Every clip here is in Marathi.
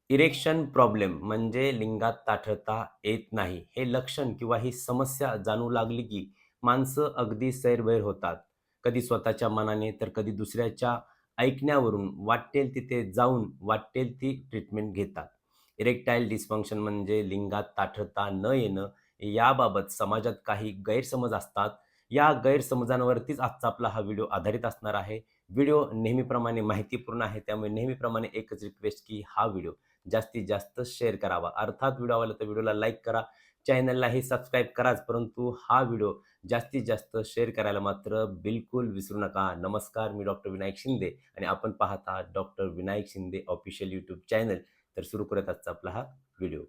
इरेक्शन प्रॉब्लेम म्हणजे लिंगात ताठरता येत नाही. हे लक्षण किंवा ही समस्या जाणवू लागली की माणसं अगदी सैरभैर होतात. कधी स्वतःच्या मनाने तर कधी दुसऱ्याच्या ऐकण्यावरून वाटेल तिथे जाऊन वाटेल ती ट्रीटमेंट घेतात. इरेक्टाईल डिस्फंक्शन म्हणजे लिंगात ताठरता न येणं याबाबत समाजात काही गैरसमज असतात. या गैरसमजांवरतीच आजचा आपला हा व्हिडिओ आधारित असणार आहे. व्हिडिओ नेहमीप्रमाणे माहितीपूर्ण आहे. त्यामुळे नेहमीप्रमाणे एकच रिक्वेस्ट की हा व्हिडिओ जास्तीत जास्त शेअर करावा. अर्थात व्हिडिओ आवडला तर व्हिडिओला लाईक करा, चॅनललाही सबस्क्राईब कराच, परंतु हा व्हिडिओ जास्तीत जास्त शेअर करायला मात्र बिलकुल विसरू नका. नमस्कार, मी डॉक्टर विनायक शिंदे आणि आपण पाहत आहात doctor Vinayak Shinde official YouTube channel. तर सुरू करूयात आजचा आपला हा व्हिडिओ.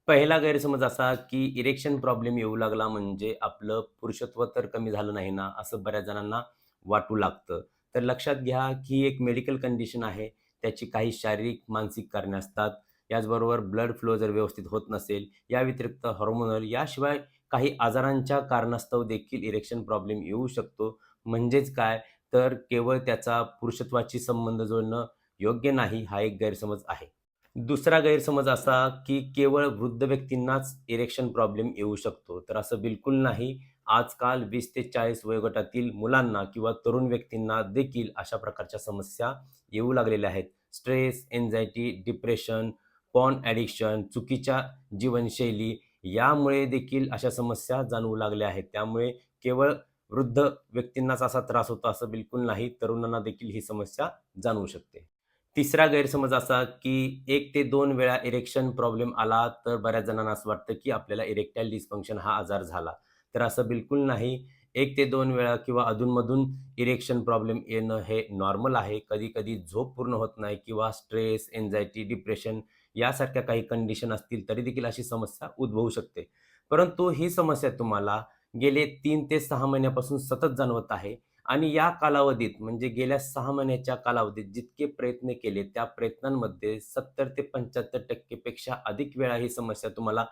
पहिला गैरसमज असा, की इरेक्शन प्रॉब्लेम येऊ लागला म्हणजे आपलं पुरुषत्व तर कमी झालं नाही ना, असं बऱ्याच जणांना वाटू लागतं. तर लक्षात घ्या, की ही एक मेडिकल कंडिशन आहे. त्याची काही शारीरिक, मानसिक कारणे असतात. याचबरोबर ब्लड फ्लो जर व्यवस्थित होत नसेल, या व्यतिरिक्त हार्मोनल याशिवाय काही आजारांच्या कारणास्तव देखील इरेक्शन प्रॉब्लेम येऊ शकतो. म्हणजेच काय, तर केवळ त्याचा पुरुषत्वाशी संबंध जोडणं योग्य नाही, हा एक गैरसमज आहे. दुसरा गैरसमज असा, की केवळ वृद्ध व्यक्तींनाच इरेक्शन प्रॉब्लेम येऊ शकतो. तर असं बिलकुल नाही. आजकाल 20 ते 40 वयोगटातील मुलांना किंवा तरुण व्यक्तींना देखील अशा प्रकारच्या समस्या येऊ लागलेल्या आहेत. Stress, anxiety, depression, porn addiction, चुकीच्या जीवनशैली यामुळे देखील अशा समस्या जाणवू लागल्या आहेत. त्यामुळे केवळ वृद्ध व्यक्तींनाच असा त्रास होतो असं बिलकुल नाही. तरुणांना देखील ही समस्या जाणवू शकते. तिसरा गैरसमज असा, की 1 ते 2 वेळा इरेक्शन प्रॉब्लेम आला, तर बऱ्याच जणांना असं वाटतं, की आपल्याला इरेक्टाईल डिस्फंक्शन हा आजार झाला. तर असं बिलकुल नाही. 1 ते 2 वेळा किंवा अधून-मधून इरेक्शन प्रॉब्लेम येणं हे नॉर्मल आहे. कधी-कधी झोप पूर्ण होत नाही किंवा स्ट्रेस, एन्झायटी, डिप्रेशन यासारख्या काही कंडिशन असतील, तरी देखील अशी समस्या उद्भवू शकते. परंतु ही समस्या तुम्हाला गेले 3 ते 6 महिन्यापासून सतत जाणवत आहे आणि या कालावधीत म्हणजे गेल्या 6 महिन्याच्या कालावधीत जितके प्रयत्न केले, त्या प्रयत्नांमध्ये 70% ते 75% पेक्षा अधिक वेळा ही समस्या तुम्हाला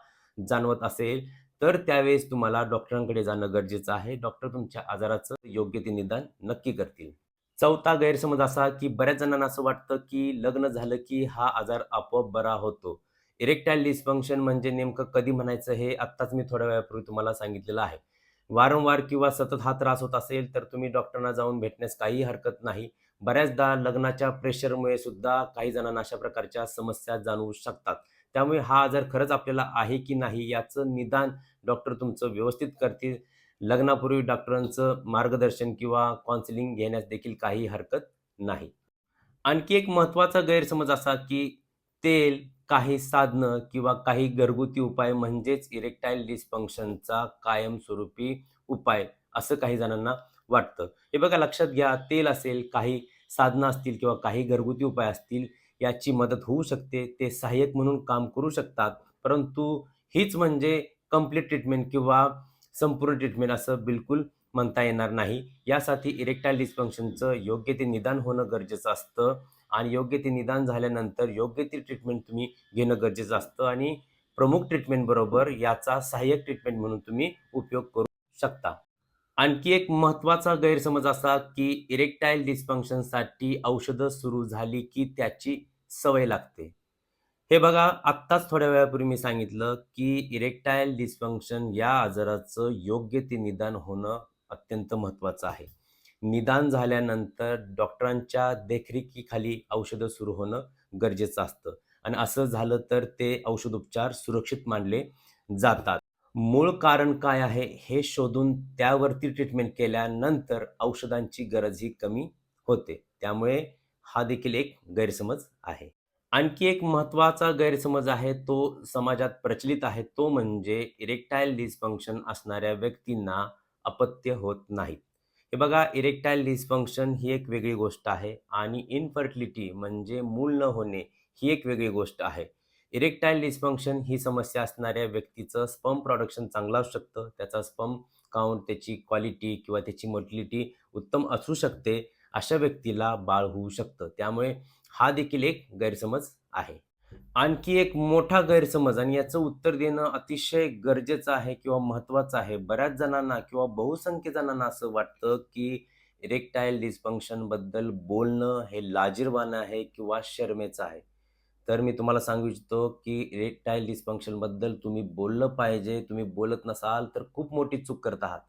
जाणवत असेल, तर त्यावेळेस तुम्हाला डॉक्टरांकडे जाणं गरजेचं आहे. डॉक्टर तुमच्या आजाराचं योग्य ते निदान नक्की करतील. चौथा गैरसमज असा, की बऱ्याच जणांना असं वाटतं, की लग्न झालं की हा आजार आपोआप बरा होतो. इरेक्टाईल डिस्फंक्शन म्हणजे नेमकं कधी म्हणायचं हे आत्ताच मी थोड्या वेळापूर्वी तुम्हाला सांगितलेलं आहे. वारंवार किंवा सतत हा त्रास होत असेल, तर तुम्ही डॉक्टरांना जाऊन भेटण्यास काहीही हरकत नाही. बऱ्याचदा लग्नाच्या प्रेशरमुळे सुद्धा काही जणांना अशा प्रकारच्या समस्या जाणवू शकतात. त्यामुळे हा आजार खरंच आपल्याला आहे की नाही याचं निदान डॉक्टर तुमचं व्यवस्थित करतील. लग्नापूर्वी डॉक्टरांचं मार्गदर्शन किंवा काउन्सिलिंग घेण्यास देखील काही हरकत नाही. आणखी एक महत्त्वाचा गैरसमज असा, की तेल, काही साधनं किंवा काही घरगुती उपाय म्हणजेच इरेक्टाईल डिस्फंक्शनचा कायमस्वरूपी उपाय, असं काही जणांना वाटतं. हे बघा लक्षात घ्या, तेल असेल, काही साधनं असतील किंवा काही घरगुती उपाय असतील, याची मदत होऊ शकते. ते सहाय्यक म्हणून काम करू शकतात. परंतु हीच म्हणजे कंप्लीट ट्रीटमेंट किंवा संपूर्ण ट्रीटमेंट असं बिलकुल म्हणता येणार नाही. यासाठी इरेक्टाईल डिस्फंक्शनचं योग्य ते निदान होणं गरजेचं असतं आणि योग्य ते निदान झाल्यानंतर योग्य ती ट्रीटमेंट तुम्ही घेणं गरजेचं असतं आणि प्रमुख ट्रीटमेंटबरोबर याचा सहाय्यक ट्रीटमेंट म्हणून तुम्ही उपयोग करू शकता. आणखी एक महत्त्वाचा गैरसमज असा, की इरेक्टाईल डिस्फंक्शनसाठी औषधं सुरू झाली, की त्याची सवय लागते. हे बघा, आत्ताच थोड्या वेळापूर्वी मी सांगितलं, की इरेक्टाईल डिस्फंक्शन या आजाराचं योग्य ते निदान होणं अत्यंत महत्त्वाचं आहे. निदान झाल्यानंतर डॉक्टरांच्या देखरेखीखाली औषधं सुरू होणं गरजेचं असतं आणि असं झालं तर ते औषधोपचार सुरक्षित मानले जातात. मूळ कारण काय आहे हे शोधून त्यावरती ट्रीटमेंट केल्यानंतर औषधांची गरजही कमी होते. त्यामुळे हा देखील एक गैरसमज आहे. आणखी एक महत्त्वाचा गैरसमज आहे, तो समाजात प्रचलित आहे. तो म्हणजे इरेक्टाईल डिस्फंक्शन असणाऱ्या व्यक्तींना अपत्य होत नाहीत. हे बघा, इरेक्टाईल डिस्फंक्शन ही एक वेगळी गोष्ट आहे आणि इन्फर्टिलिटी म्हणजे मूल न होणे ही एक वेगळी गोष्ट आहे. इरेक्टाईल डिस्फंक्शन ही समस्या असणाऱ्या व्यक्तीचं स्पर्म प्रोडक्शन चांगलं असू शकतं. त्याचा स्पर्म काउंट, त्याची क्वालिटी किंवा त्याची मोटिलिटी उत्तम असू शकते. अशा व्यक्तीला बाळ होऊ शकतं. त्यामुळे हा देखील एक गैरसमज आहे. आणखी एक मोठा गैरसमज आणि याचं उत्तर देणं अतिशय गरजेचं आहे किंवा महत्त्वाचं आहे. बऱ्याच जणांना किंवा बहुसंख्य जणांना असं वाटतं, की इरेक्टाईल डिस्फंक्शनबद्दल बोलणं हे लाजिरवाणं आहे किंवा शरमेचं आहे. तर मी तुम्हाला सांगू इच्छितो, की इरेक्टाईल डिस्फंक्शनबद्दल तुम्ही बोललं पाहिजे. तुम्ही बोलत नसाल तर खूप मोठी चूक करत आहात.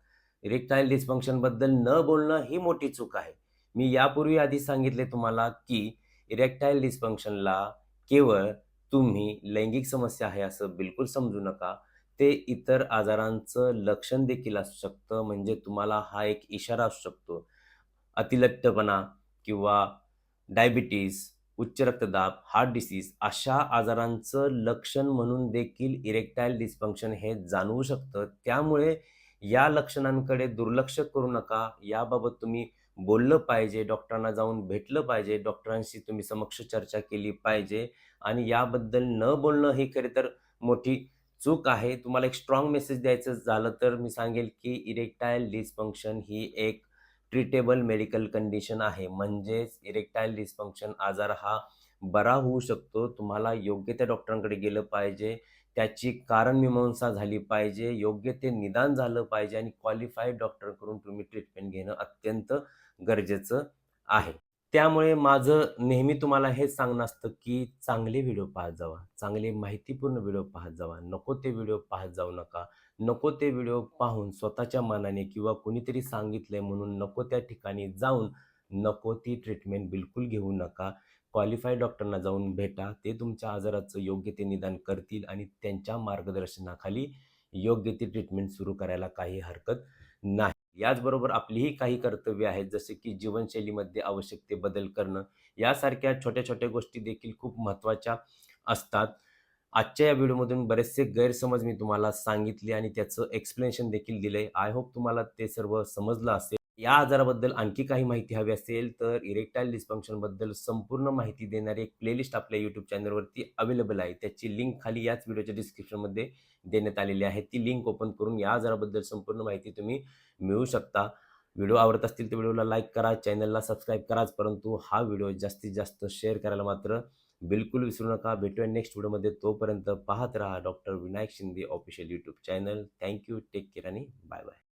इरेक्टाईल डिस्फंक्शनबद्दल न बोलणं ही मोठी चूक आहे. मी यापूर्वी आधी सांगितले तुम्हाला, की इरेक्टाईल डिस्फंक्शनला केवळ तुम्ही लैंगिक समस्या आहे असं बिलकुल समजू नका. ते इतर आजारांचं लक्षण देखील असू शकतं. म्हणजे तुम्हाला हा एक इशारा असू शकतो. अतिलठ्ठपणा किंवा डायबिटीज, उच्च रक्तदाब, हार्ट डिसीज अशा आजारांचं लक्षण म्हणून देखील इरेक्टाईल डिस्फंक्शन हे जाणवू शकतं. त्यामुळे या लक्षणांकडे दुर्लक्ष करू नका. याबाबत तुम्ही बोललं पाहिजे, डॉक्टरांना जाऊन भेटलं पाहिजे, डॉक्टरांशी तुम्ही समक्ष चर्चा केली पाहिजे आणि याबद्दल न बोलणं ही खरी तर मोठी चूक आहे. तुम्हाला एक स्ट्राँग मेसेज द्यायचं झालं तर मी सांगेल, की इरेक्टाईल डिस्फंक्शन ही एक ट्रीटेबल मेडिकल कंडिशन आहे. म्हणजेच इरेक्टाईल डिस्फंक्शन आजार हा बरा होऊ शकतो. तुम्हाला योग्य त्या डॉक्टरांकडे गेलं पाहिजे. त्याची कारणमीमांसा झाली पाहिजे. योग्य ते निदान झालं पाहिजे आणि क्वालिफाईड डॉक्टरकडून तुम्ही ट्रीटमेंट घेणं अत्यंत गरजेचं आहे. त्यामुळे माझं नेहमी तुम्हाला हेच सांगणं असतं, की चांगले व्हिडिओ पाहत जावा. चांगले माहितीपूर्ण व्हिडिओ पाहत जावा. नको ते व्हिडिओ पाहत जाऊ नका. नको ते व्हिडिओ पाहून स्वतःच्या मनाने किंवा कुणीतरी सांगितलंय म्हणून नको त्या ठिकाणी जाऊन नको ती ट्रीटमेंट बिलकुल घेऊ नका. क्वालिफाईड डॉक्टरना जाऊन भेटा. ते तुमच्या आजाराचं योग्य ते निदान करतील आणि त्यांच्या मार्गदर्शनाखाली योग्य ती ट्रीटमेंट सुरू करायला काही हरकत नाही. याचबरोबर आपलीही काही कर्तव्य आहेत, जसे की जीवनशैलीमध्ये आवश्यक ते बदल करणं. यासारख्या छोट्या-छोट्या गोष्टी देखील खूप महत्त्वाच्या असतात. आजच्या या व्हिडिओमधून बरेचसे गैरसमज मी तुम्हाला सांगितले आणि त्याचं एक्सप्लेनेशन देखील दिलंय. आय होप तुम्हाला ते सर्व समजलं असेल. या आजाराबद्दल आणखी काही माहिती हवी असेल, तर इरेक्टाईल डिस्फंक्शनबद्दल संपूर्ण माहिती देणारी एक प्लेलिस्ट आपल्या YouTube चॅनलवरती अवेलेबल आहे. त्याची लिंक खाली याच व्हिडिओच्या डिस्क्रिप्शनमध्ये देण्यात आलेली आहे. ती लिंक ओपन करून या आजाराबद्दल संपूर्ण माहिती तुम्ही मिळवू शकता. व्हिडिओ आवडत असतील तर व्हिडिओला लाईक करा, चॅनलला सबस्क्राईब कराच, परंतु हा व्हिडिओ जास्तीत जास्त शेअर करायला मात्र बिलकुल विसरू नका. भेटूया नेक्स्ट व्हिडिओमध्ये. तोपर्यंत पाहत राहा doctor Vinayak Shinde official YouTube channel. Thank take care आणि बाय बाय.